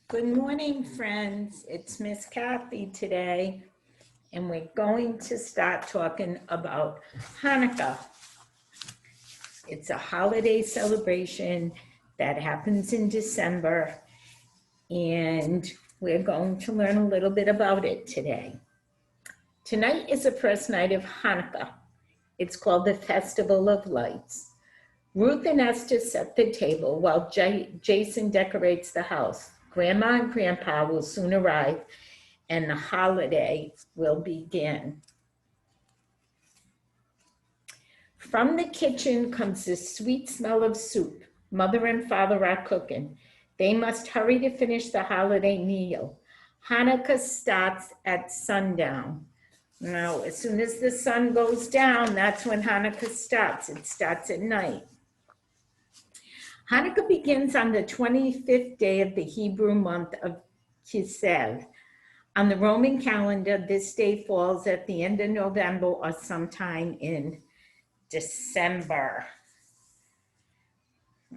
Good morning, friends. It's Miss Cathy today, and we're going to start talking about Hanukkah. It's a holiday celebration that happens in December, and we're going to learn a little bit about it today. Tonight is the first night of Hanukkah. It's called the Festival of Lights. Ruth and Esther set the table while Jason decorates the house. Grandma and Grandpa will soon arrive, and the holiday will begin. From the kitchen comes the sweet smell of soup. Mother and Father are cooking. They must hurry to finish the holiday meal. Hanukkah starts at sundown. Now, as soon as the sun goes down, that's when Hanukkah starts. It starts at night. Hanukkah begins on the 25th day of the Hebrew month of Kislev. On the Roman calendar, this day falls at the end of November or sometime in December.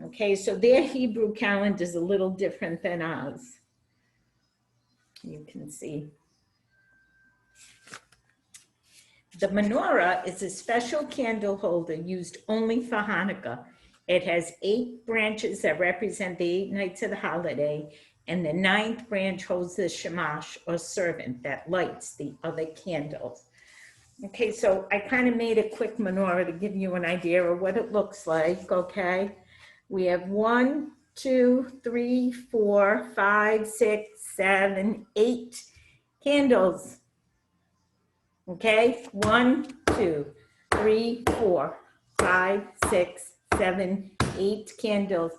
Okay, so their Hebrew calendar is a little different than ours. You can see. The menorah is a special candle holder used only for Hanukkah. It has 8 branches that represent the 8 nights of the holiday, and the 9th branch holds the shamash, or servant, that lights the other candles. Okay, so I kind of made a quick menorah to give you an idea of what it looks like, okay? We have 1, 2, 3, 4, 5, 6, 7, 8 candles. Okay, 1, 2, 3, 4, 5, 6, 7, 8 candles.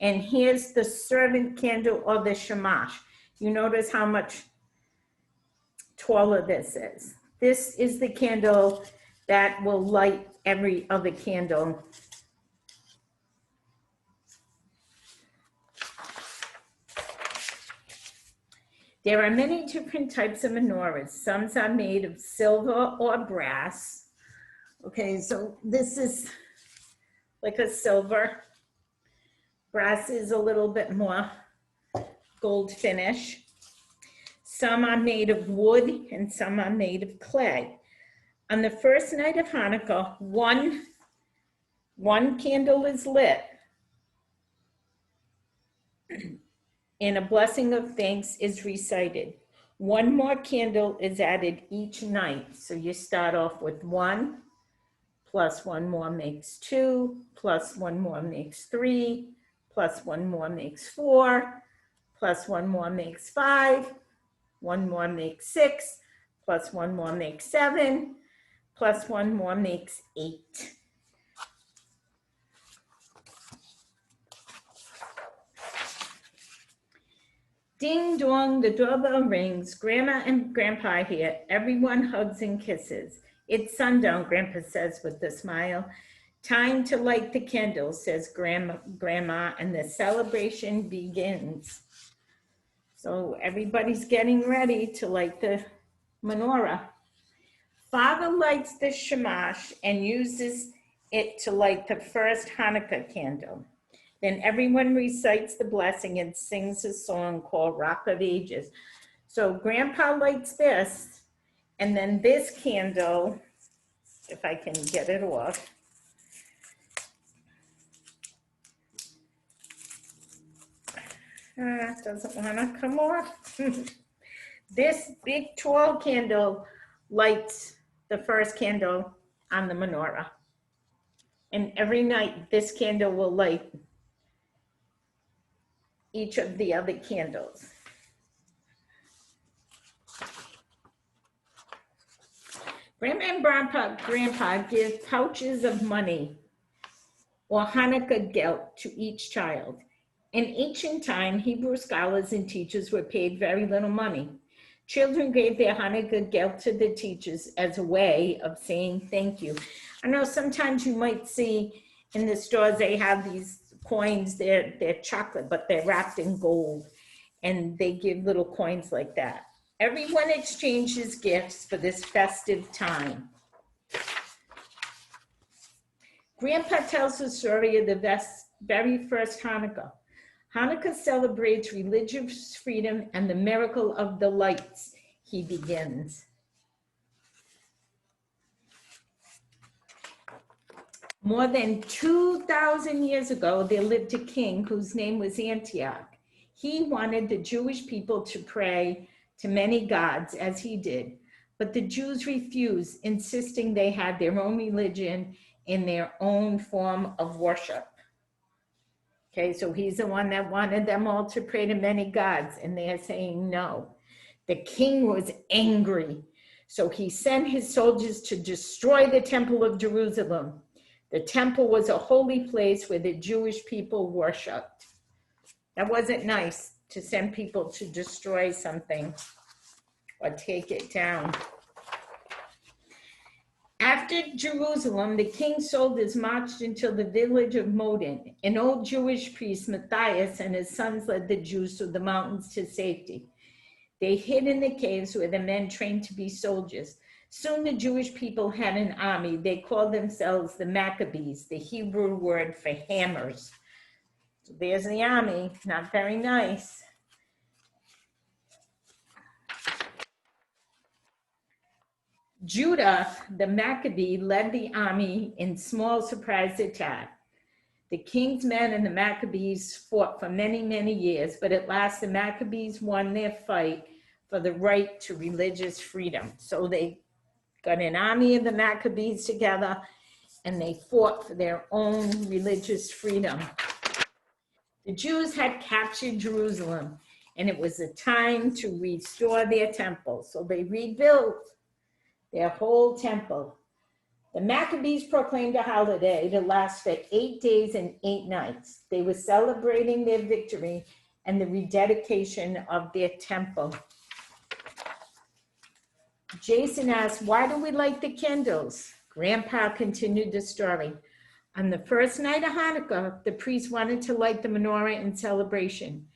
And here's the servant candle or the shamash. You notice how much taller this is. This is the candle that will light every other candle. There are many different types of menorahs. Some are made of silver or brass. Okay, so this is like a silver. Brass is a little bit more gold finish. Some are made of wood and some are made of clay. On the first night of Hanukkah, one candle is lit and a blessing of thanks is recited. One more candle is added each night. So you start off with 1, plus 1 more makes 2, plus 1 more makes 3, plus 1 more makes 4, plus 1 more makes 5, 1 more makes 6, plus 1 more makes 7, plus 1 more makes 8. Ding dong, the doorbell rings. Grandma and Grandpa are here. Everyone hugs and kisses. It's sundown, Grandpa says with a smile. Time to light the candles, says Grandma, and the celebration begins. So everybody's getting ready to light the menorah. Father lights the shamash and uses it to light the first Hanukkah candle. Then everyone recites the blessing and sings a song called Rock of Ages. So Grandpa lights this, and then this candle, if I can get it off. Doesn't want to come off. This big tall candle lights the first candle on the menorah. And every night this candle will light each of the other candles. Grandma and Grandpa give pouches of money or Hanukkah gelt to each child. In ancient time, Hebrew scholars and teachers were paid very little money. Children gave their Hanukkah gelt to the teachers as a way of saying thank you. I know sometimes you might see in the stores they have these coins, they're chocolate, but they're wrapped in gold, and they give little coins like that. Everyone exchanges gifts for this festive time. Grandpa tells the story of the very first Hanukkah. Hanukkah celebrates religious freedom and the miracle of the lights, he begins. More than 2,000 years ago, there lived a king whose name was Antioch. He wanted the Jewish people to pray to many gods as he did, but the Jews refused, insisting they had their own religion in their own form of worship. Okay, so he's the one that wanted them all to pray to many gods, and they're saying no. The king was angry, so he sent his soldiers to destroy the temple of Jerusalem. The temple was a holy place where the Jewish people worshiped. That wasn't nice to send people to destroy something or take it down. After Jerusalem, the king's soldiers marched into the village of Modin. An old Jewish priest, Matthias, and his sons led the Jews through the mountains to safety. They hid in the caves where the men trained to be soldiers. Soon the Jewish people had an army. They called themselves the Maccabees, the Hebrew word for hammers. So there's the army, not very nice. Judah, the Maccabee, led the army in small surprise attack. The king's men and the Maccabees fought for many, many years, but at last the Maccabees won their fight for the right to religious freedom. So they got an army of the Maccabees together and they fought for their own religious freedom. The Jews had captured Jerusalem and it was a time to restore their temple. So they rebuilt their whole temple. The Maccabees proclaimed a holiday to last for 8 days and 8 nights. They were celebrating their victory and the rededication of their temple. Jason asked, why do we light the candles? Grandpa continued the story. On the first night of Hanukkah, the priests wanted to light the menorah in celebration,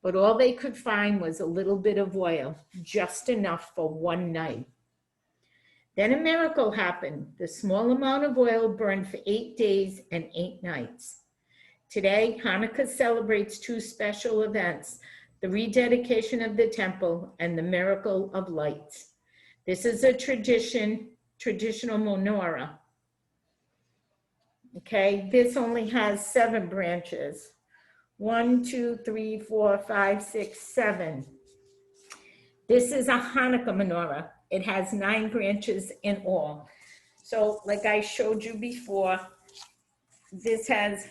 but all they could find was a little bit of oil, just enough for one night. Then a miracle happened. The small amount of oil burned for 8 days and 8 nights. Today, Hanukkah celebrates 2 special events, the rededication of the temple and the miracle of lights. This is a traditional menorah. Okay, this only has 7 branches. 1, 2, 3, 4, 5, 6, 7. This is a Hanukkah menorah. It has 9 branches in all. So like I showed you before, this has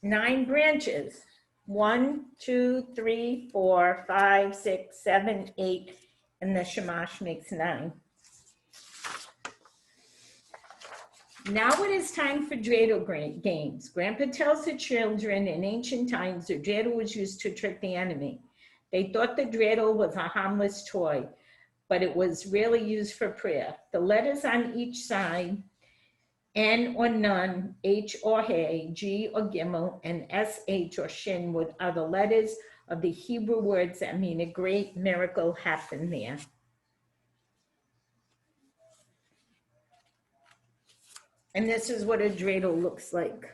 9 branches. 1, 2, 3, 4, 5, 6, 7, 8, and the shamash makes 9. Now it is time for dreidel games. Grandpa tells the children in ancient times the dreidel was used to trick the enemy. They thought the dreidel was a harmless toy, but it was really used for prayer. The letters on each side, N or Nun, H or He, G or Gimel, and SH or Shin are the letters of the Hebrew words that mean a great miracle happened there. And this is what a dreidel looks like.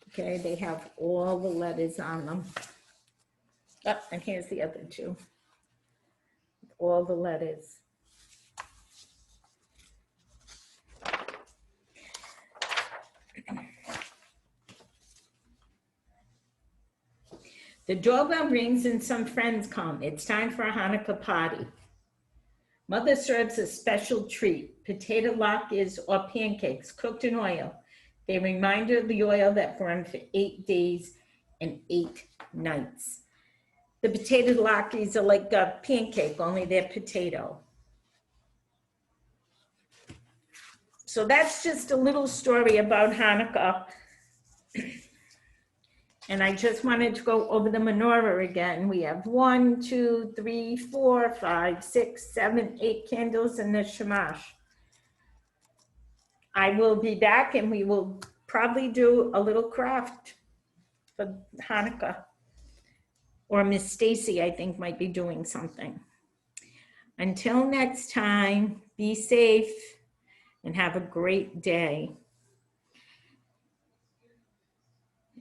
Okay, they have all the letters on them. Oh, and here's the other 2. All the letters. The doorbell rings and some friends come. It's time for a Hanukkah party. Mother serves a special treat, potato latkes or pancakes cooked in oil. They remind her of the oil that burned for 8 days and 8 nights. The potato latkes are like a pancake, only they're potato. So that's just a little story about Hanukkah. And I just wanted to go over the menorah again. We have 1, 2, 3, 4, 5, 6, 7, 8 candles in the shamash. I will be back and we will probably do a little craft for Hanukkah. Or Miss Stacy, I think, might be doing something. Until next time, be safe and have a great day.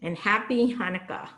and happy Hanukkah.